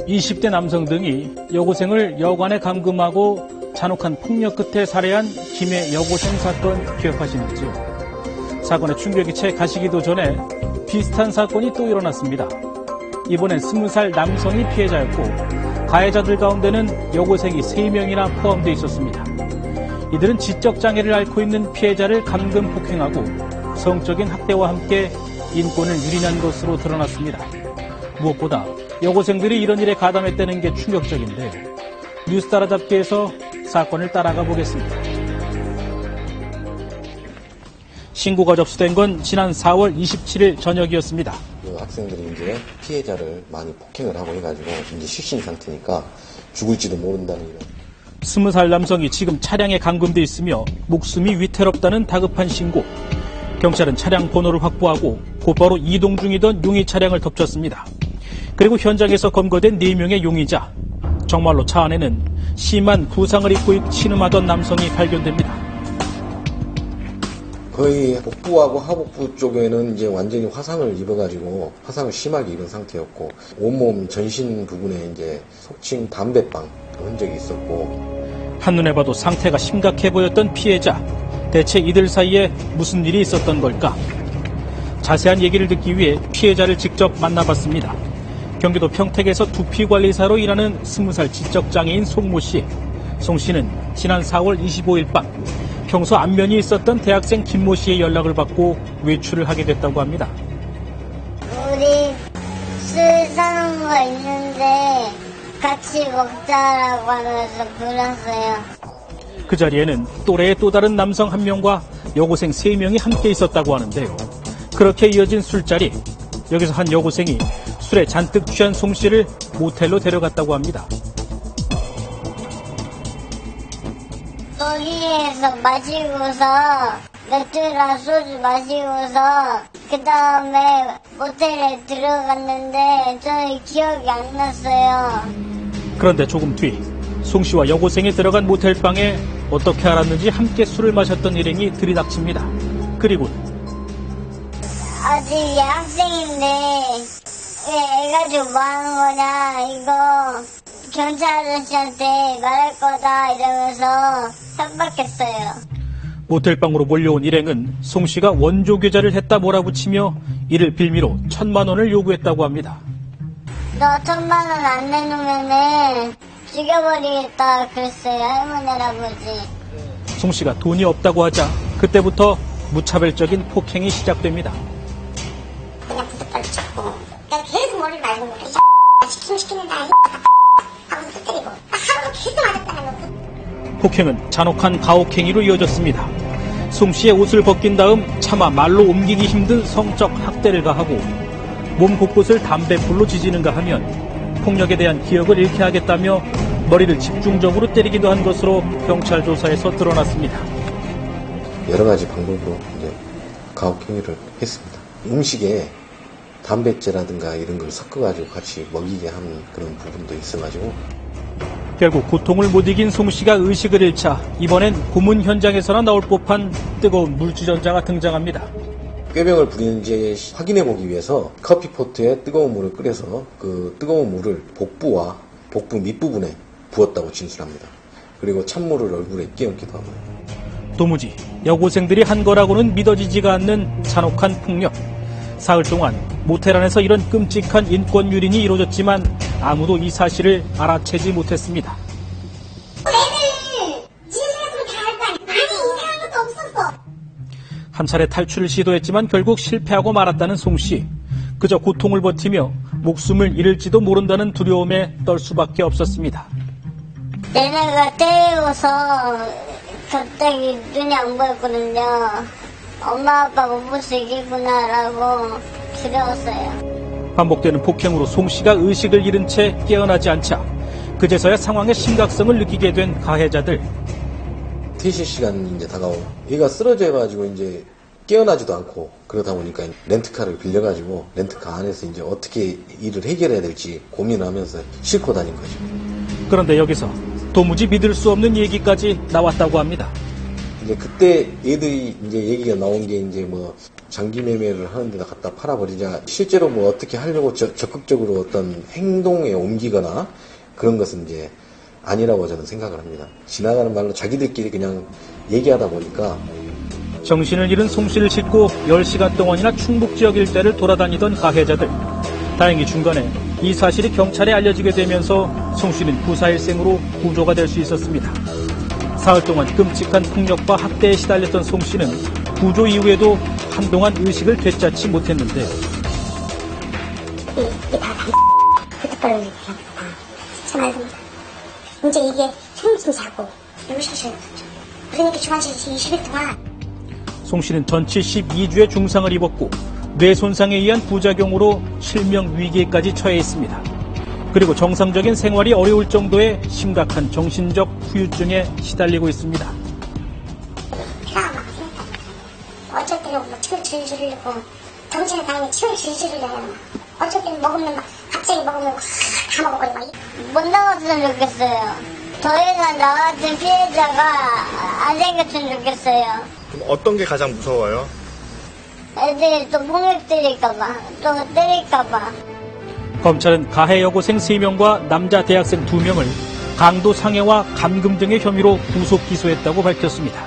20대 남성 등이 여고생을 여관에 감금하고 잔혹한 폭력 끝에 살해한 김해 여고생 사건 기억하시는지요? 사건의 충격이 채 가시기도 전에 비슷한 사건이 또 일어났습니다. 이번엔 20살 남성이 피해자였고 가해자들 가운데는 여고생이 3명이나 포함되어 있었습니다. 이들은 지적장애를 앓고 있는 피해자를 감금 폭행하고 성적인 학대와 함께 인권을 유린한 것으로 드러났습니다. 무엇보다 여고생들이 이런 일에 가담했다는 게 충격적인데요. 뉴스 따라잡기에서 사건을 따라가 보겠습니다. 신고가 접수된 건 지난 4월 27일 저녁이었습니다. 학생들이 이제 피해자를 많이 폭행을 하고 해가지고 이제 실신 상태니까 죽을지도 모른다는 이런. 20살 남성이 지금 차량에 감금돼 있으며 목숨이 위태롭다는 다급한 신고. 경찰은 차량 번호를 확보하고 곧바로 이동 중이던 용의 차량을 덮쳤습니다. 그리고 현장에서 검거된 4명의 용의자. 정말로 차 안에는 심한 부상을 입고 신음하던 남성이 발견됩니다. 거의 복부하고 하복부 쪽에는 이제 완전히 화상을 입어가지고 화상을 심하게 입은 상태였고 온몸 전신 부분에 이제 속칭 담배빵 흔적이 있었고 한눈에 봐도 상태가 심각해 보였던 피해자. 대체 이들 사이에 무슨 일이 있었던 걸까? 자세한 얘기를 듣기 위해 피해자를 직접 만나봤습니다. 경기도 평택에서 두피관리사로 일하는 20살 지적장애인 송모 씨. 송 씨는 지난 4월 25일 밤 평소 안면이 있었던 대학생 김모 씨의 연락을 받고 외출을 하게 됐다고 합니다. 우리 술 사는 거 있는데 같이 먹자라고 하면서 불렀어요. 그 자리에는 또래의 또 다른 남성 1명과 여고생 3명이 함께 있었다고 하는데요. 그렇게 이어진 술자리. 여기서 한 여고생이 술에 잔뜩 취한 송 씨를 모텔로 데려갔다고 합니다. 거기에서 마시고서 맥주랑 소주 마시고서 그 다음에 모텔에 들어갔는데 저는 기억이 안 났어요. 그런데 조금 뒤 송 씨와 여고생이 들어간 모텔방에 어떻게 알았는지 함께 술을 마셨던 일행이 들이닥칩니다. 그리고 아직 학생인데 왜 애가 좀 뭐 하는 거냐 이거 경찰 아저씨한테 말할 거다 이러면서 협박했어요. 모텔방으로 몰려온 일행은 송 씨가 원조 교자를 했다 몰아붙이며 이를 빌미로 1,000만 원을 요구했다고 합니다. 너 1,000만 원 안 내놓으면은 죽여버리겠다 그랬어요. 할머니 할아버지. 송 씨가 돈이 없다고 하자 그때부터 무차별적인 폭행이 시작됩니다. 그냥 부탁을 쳤고 내가 계속 머리를 말고 시키는다 하고서 때리고 하루도 계속 맞았다는 거. 폭행은 잔혹한 가혹행위로 이어졌습니다. 송 씨의 옷을 벗긴 다음 차마 말로 옮기기 힘든 성적 학대를 가하고 몸 곳곳을 담배불로 지지는가 하면 폭력에 대한 기억을 잃게 하겠다며 머리를 집중적으로 때리기도 한 것으로 경찰 조사에서 드러났습니다. 여러 가지 방법으로 이제 가혹행위를 했습니다. 음식에 단백질라든가 이런 걸 섞어가지고 같이 먹이게 하는 그런 부분도 있어가지고 결국 고통을 못 이긴 송 씨가 의식을 잃자 이번엔 고문 현장에서나 나올 법한 뜨거운 물주전자가 등장합니다. 꾀병을 부리는지 확인해보기 위해서 커피포트에 뜨거운 물을 끓여서 그 뜨거운 물을 복부와 복부 밑부분에 부었다고 진술합니다. 그리고 찬물을 얼굴에 끼얹기도 하고요. 도무지 여고생들이 한 거라고는 믿어지지가 않는 잔혹한 폭력. 사흘 동안 모텔 안에서 이런 끔찍한 인권 유린이 이루어졌지만 아무도 이 사실을 알아채지 못했습니다. 애들 지금이라도 다 알고 많이 이상한 것도 없었어. 한 차례 탈출을 시도했지만 결국 실패하고 말았다는 송 씨. 그저 고통을 버티며 목숨을 잃을지도 모른다는 두려움에 떨 수밖에 없었습니다. 내내가 때려서 갑자기 눈이 안 보였거든요. 엄마 아빠 못 볼 수 있겠구나라고 두려웠어요. 반복되는 폭행으로 송 씨가 의식을 잃은 채 깨어나지 않자 그제서야 상황의 심각성을 느끼게 된 가해자들. 퇴실 시간이 이제 다가오고 얘가 쓰러져가지고 이제 깨어나지도 않고 그러다 보니까 렌트카를 빌려가지고 렌트카 안에서 이제 어떻게 일을 해결해야 될지 고민하면서 싣고 다닌 거죠. 그런데 여기서 도무지 믿을 수 없는 얘기까지 나왔다고 합니다. 이제 그때 애들이 이제 얘기가 나온 게 이제 뭐 장기 매매를 하는 데다 갖다 팔아버리자. 실제로 뭐 어떻게 하려고 적극적으로 어떤 행동에 옮기거나 그런 것은 이제 아니라고 저는 생각을 합니다. 지나가는 말로 자기들끼리 그냥 얘기하다 보니까. 정신을 잃은 송 씨를 싣고 10시간 동안이나 충북 지역 일대를 돌아다니던 가해자들. 다행히 중간에 이 사실이 경찰에 알려지게 되면서 송 씨는 구사일생으로 구조가 될 수 있었습니다. 사흘 동안 끔찍한 폭력과 학대에 시달렸던 송 씨는 구조 이후에도 한동안 의식을 되찾지 못했는데 그때까지 참았습니다. 이제 이게 생진사고 무시하셔야 되죠. 그러니까 중환자실 20일 동안 송 씨는 전치 12주의 중상을 입었고 뇌 손상에 의한 부작용으로 실명 위기에까지 처해 있습니다. 그리고 정상적인 생활이 어려울 정도의 심각한 정신적 후유증에 시달리고 있습니다. 피가 막 어쩔 때는 뭐 침을 줄줄 흘리고 정신을 다니면 침을 줄줄 흘려요. 어쩔 때는 먹으면 막 갑자기 먹으면 다 먹어버리고 못 나왔으면 좋겠어요. 더 이상 나 같은 피해자가 안 생겼으면 좋겠어요. 그럼 어떤 게 가장 무서워요? 애들이 또 폭력 때릴까봐, 또 때릴까봐. 검찰은 가해 여고생 3명과 남자 대학생 2명을 강도 상해와 감금 등의 혐의로 구속 기소했다고 밝혔습니다.